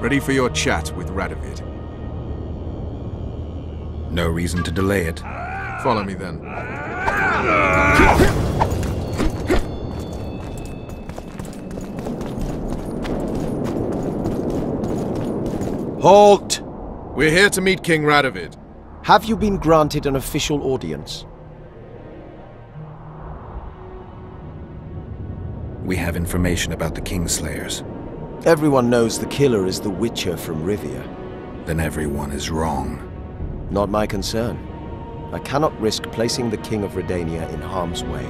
Ready for your chat with Radovid. No reason to delay it. Follow me then. Halt! We're here to meet King Radovid. Have you been granted an official audience? We have information about the Kingslayers. Everyone knows the killer is the Witcher from Rivia. Then everyone is wrong. Not my concern. I cannot risk placing the King of Redania in harm's way.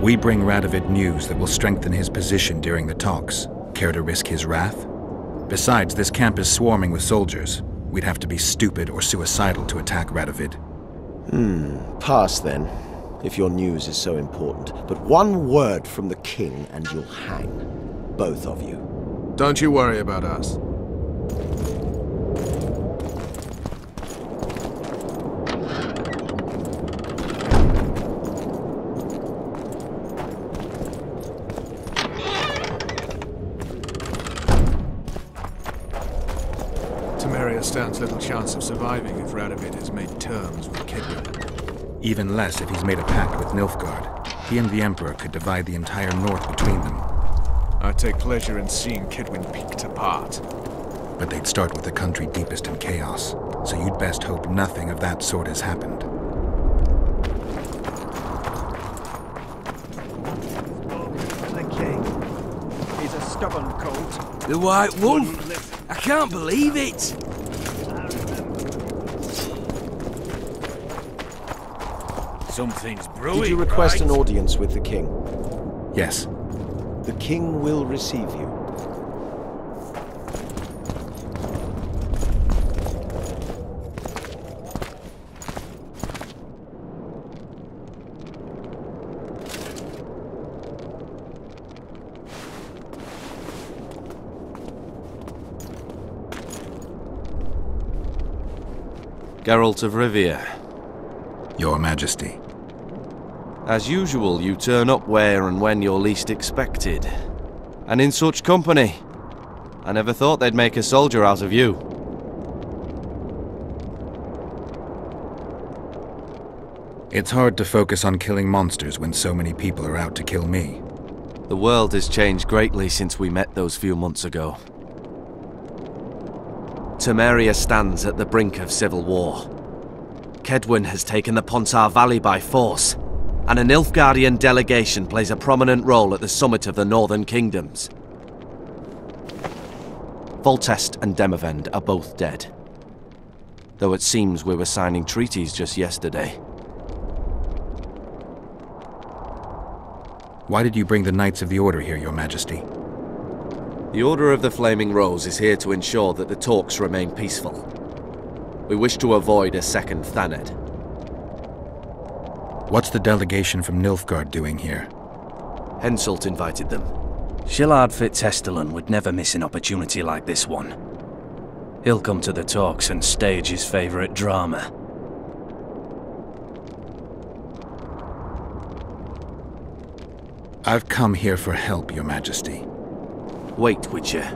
We bring Radovid news that will strengthen his position during the talks. Care to risk his wrath? Besides, this camp is swarming with soldiers. We'd have to be stupid or suicidal to attack Radovid. Pass then, if your news is so important. But one word from the King and you'll hang. Both of you. Don't you worry about us. Stands little chance of surviving if Radovid has made terms with Kedwin. Even less if he's made a pact with Nilfgaard. He and the Emperor could divide the entire north between them. I take pleasure in seeing Kedwin picked apart. But they'd start with the country deepest in chaos, so you'd best hope nothing of that sort has happened. The king. He's a stubborn colt. The White Wolf? I can't believe it! Something's brewing. Did you request right? an audience with the king? Yes. The king will receive you. Geralt of Rivia. Your Majesty. As usual, you turn up where and when you're least expected. And in such company. I never thought they'd make a soldier out of you. It's hard to focus on killing monsters when so many people are out to kill me. The world has changed greatly since we met those few months ago. Temeria stands at the brink of civil war. Kedwin has taken the Pontar Valley by force, and a Nilfgaardian delegation plays a prominent role at the summit of the Northern Kingdoms. Foltesta and Demavend are both dead, though it seems we were signing treaties just yesterday. Why did you bring the Knights of the Order here, Your Majesty? The Order of the Flaming Rose is here to ensure that the talks remain peaceful. We wish to avoid a second Thanedd. What's the delegation from Nilfgaard doing here? Henselt invited them. Shillard Fitzhestelan would never miss an opportunity like this one. He'll come to the talks and stage his favorite drama. I've come here for help, Your Majesty. Wait, Witcher.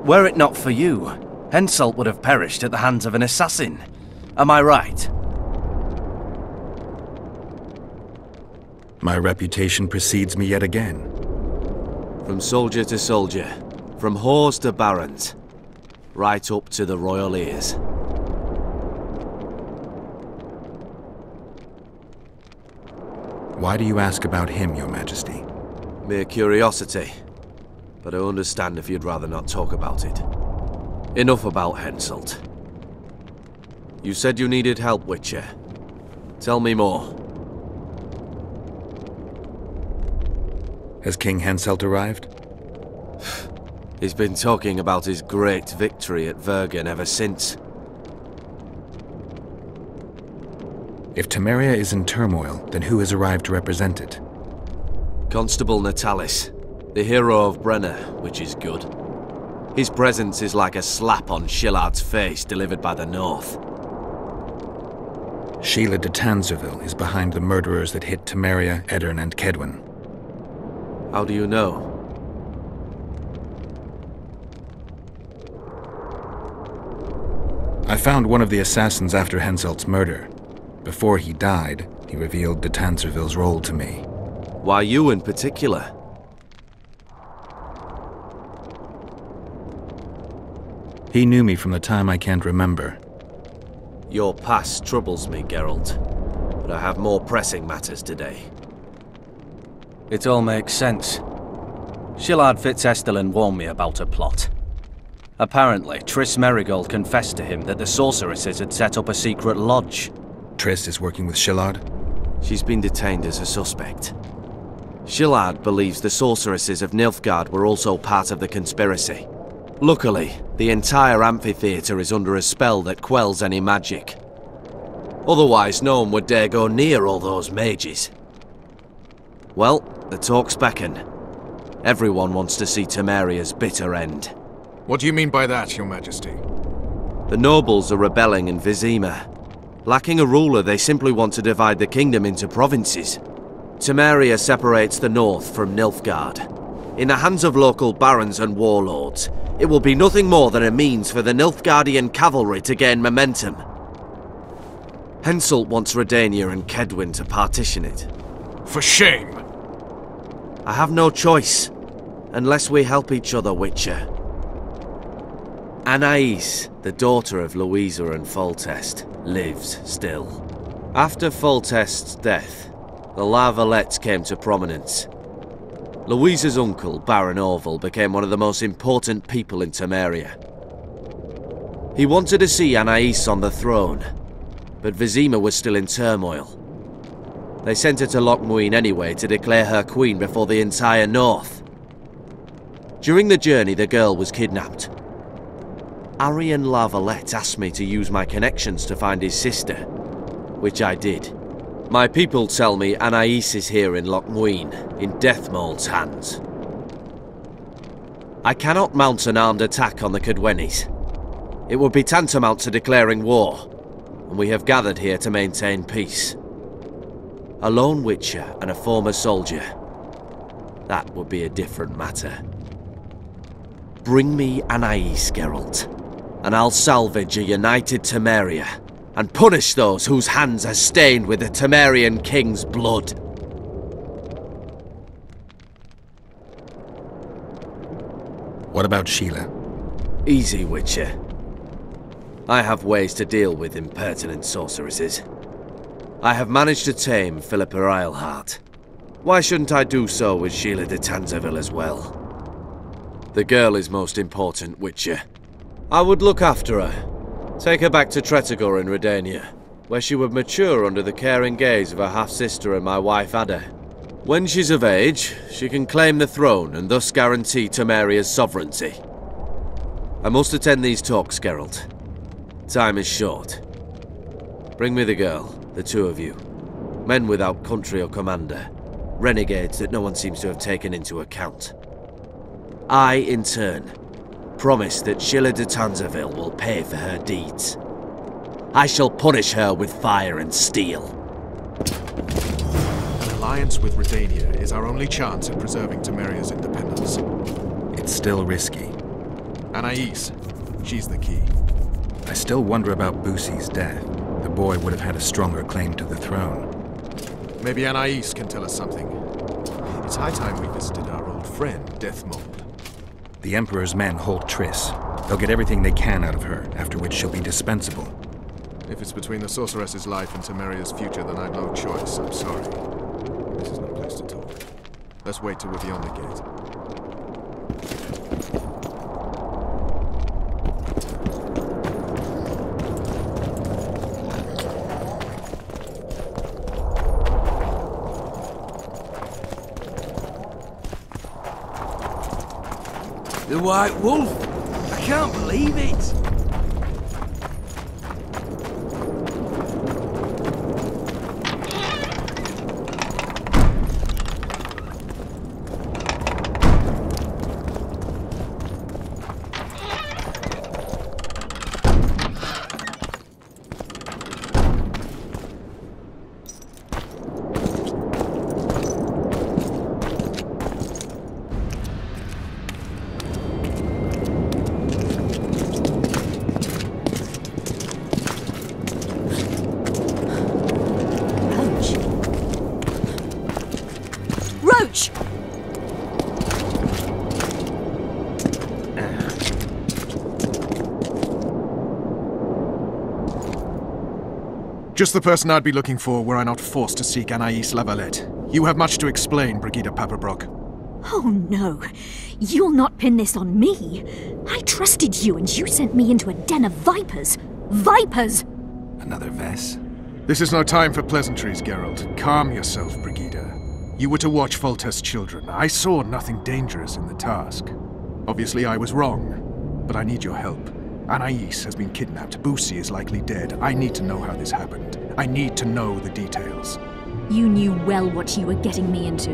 Were it not for you, Henselt would have perished at the hands of an assassin. Am I right? My reputation precedes me yet again. From soldier to soldier, from whores to barons, right up to the royal ears. Why do you ask about him, Your Majesty? Mere curiosity, but I understand if you'd rather not talk about it. Enough about Henselt. You said you needed help, Witcher. Tell me more. Has King Henselt arrived? He's been talking about his great victory at Vergen ever since. If Temeria is in turmoil, then who has arrived to represent it? Constable Natalis, the hero of Brenna, which is good. His presence is like a slap on Shillard's face delivered by the North. Sheila de Tanzerville is behind the murderers that hit Temeria, Edirn, and Kedwin. How do you know? I found one of the assassins after Henselt's murder. Before he died, he revealed de Tanserville's role to me. Why you in particular? He knew me from the time I can't remember. Your past troubles me, Geralt, but I have more pressing matters today. It all makes sense. Shillard Fitzestelin warned me about a plot. Apparently, Triss Merigold confessed to him that the sorceresses had set up a secret lodge. Triss is working with Shillard? She's been detained as a suspect. Shillard believes the sorceresses of Nilfgaard were also part of the conspiracy. Luckily, the entire amphitheatre is under a spell that quells any magic. Otherwise, no one would dare go near all those mages. Well, the talk's beckon. Everyone wants to see Temeria's bitter end. What do you mean by that, Your Majesty? The nobles are rebelling in Vizima. Lacking a ruler, they simply want to divide the kingdom into provinces. Temeria separates the north from Nilfgaard. In the hands of local barons and warlords, it will be nothing more than a means for the Nilfgaardian cavalry to gain momentum. Henselt wants Redania and Kedwin to partition it. For shame! I have no choice, unless we help each other, Witcher. Anais, the daughter of Louisa and Foltest, lives still. After Foltest's death, the La Valettes came to prominence. Louisa's uncle, Baron Orville, became one of the most important people in Temeria. He wanted to see Anais on the throne, but Vizima was still in turmoil. They sent her to Lochmuin anyway to declare her queen before the entire north. During the journey, the girl was kidnapped. Arian La Valette asked me to use my connections to find his sister, which I did. My people tell me Anais is here in Lochmuin, in Deathmold's hands. I cannot mount an armed attack on the Kedwenis. It would be tantamount to declaring war, and we have gathered here to maintain peace. A lone witcher and a former soldier. That would be a different matter. Bring me Anais, Geralt, and I'll salvage a united Temeria, and punish those whose hands are stained with the Temerian king's blood. What about Sheila? Easy, Witcher. I have ways to deal with impertinent sorceresses. I have managed to tame Philippa Eilhart. Why shouldn't I do so with Sheila de Tanserville as well? The girl is most important, Witcher. I would look after her. Take her back to Tretogor in Redania, where she would mature under the caring gaze of her half-sister and my wife Ada. When she's of age, she can claim the throne and thus guarantee Temeria's sovereignty. I must attend these talks, Geralt. Time is short. Bring me the girl, the two of you. Men without country or commander. Renegades that no one seems to have taken into account. I, in turn, promise that Sheila de Tanserville will pay for her deeds. I shall punish her with fire and steel. An alliance with Redania is our only chance at preserving Temeria's independence. It's still risky. Anais, she's the key. I still wonder about Boosie's death. The boy would have had a stronger claim to the throne. Maybe Anais can tell us something. It's high time we visited our old friend, Deathmold. The Emperor's men hold Triss. They'll get everything they can out of her, after which she'll be dispensable. If it's between the sorceress's life and Temeria's future, then I've no choice. I'm sorry. This is no place to talk. Let's wait till we're beyond the gate. The White Wolf! I can't believe it! Just the person I'd be looking for were I not forced to seek Anais La Valette. You have much to explain, Brigidou Papebrockovou. Oh no, you'll not pin this on me. I trusted you and you sent me into a den of vipers. Vipers! Another Vess? This is no time for pleasantries, Geralt. Calm yourself, Brigidou. You were to watch Foltesta's children. I saw nothing dangerous in the task. Obviously I was wrong, but I need your help. Anais has been kidnapped. Boussy is likely dead. I need to know how this happened. I need to know the details. You knew well what you were getting me into.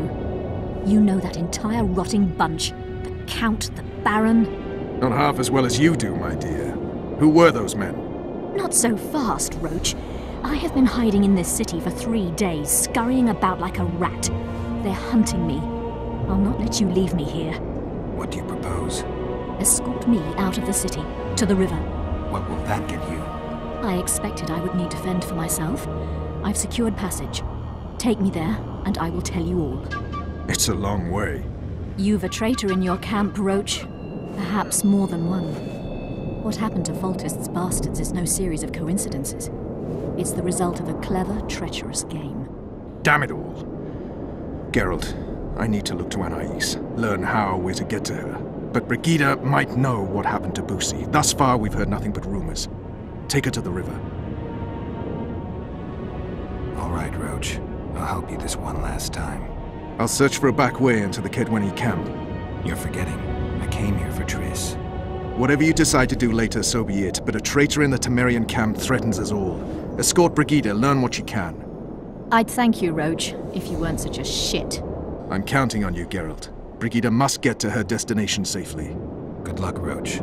You know that entire rotting bunch. The Count, the Baron. Not half as well as you do, my dear. Who were those men? Not so fast, Roche. I have been hiding in this city for 3 days, scurrying about like a rat. They're hunting me. I'll not let you leave me here. What do you propose? Escort me out of the city, to the river. What will that get you? I expected I would need to fend for myself. I've secured passage. Take me there, and I will tell you all. It's a long way. You've a traitor in your camp, Roche. Perhaps more than one. What happened to Foltest's bastards is no series of coincidences. It's the result of a clever, treacherous game. Damn it all. Geralt, I need to look to Anais, learn how we're to get to her. But Brigida might know what happened to Boussy. Thus far, we've heard nothing but rumors. Take her to the river. All right, Roche. I'll help you this one last time. I'll search for a back way into the Kedweni camp. You're forgetting. I came here for Triss. Whatever you decide to do later, so be it. But a traitor in the Temerian camp threatens us all. Escort Brigida, learn what you can. I'd thank you, Roche, if you weren't such a shit. I'm counting on you, Geralt. Brigida must get to her destination safely. Good luck, Roche.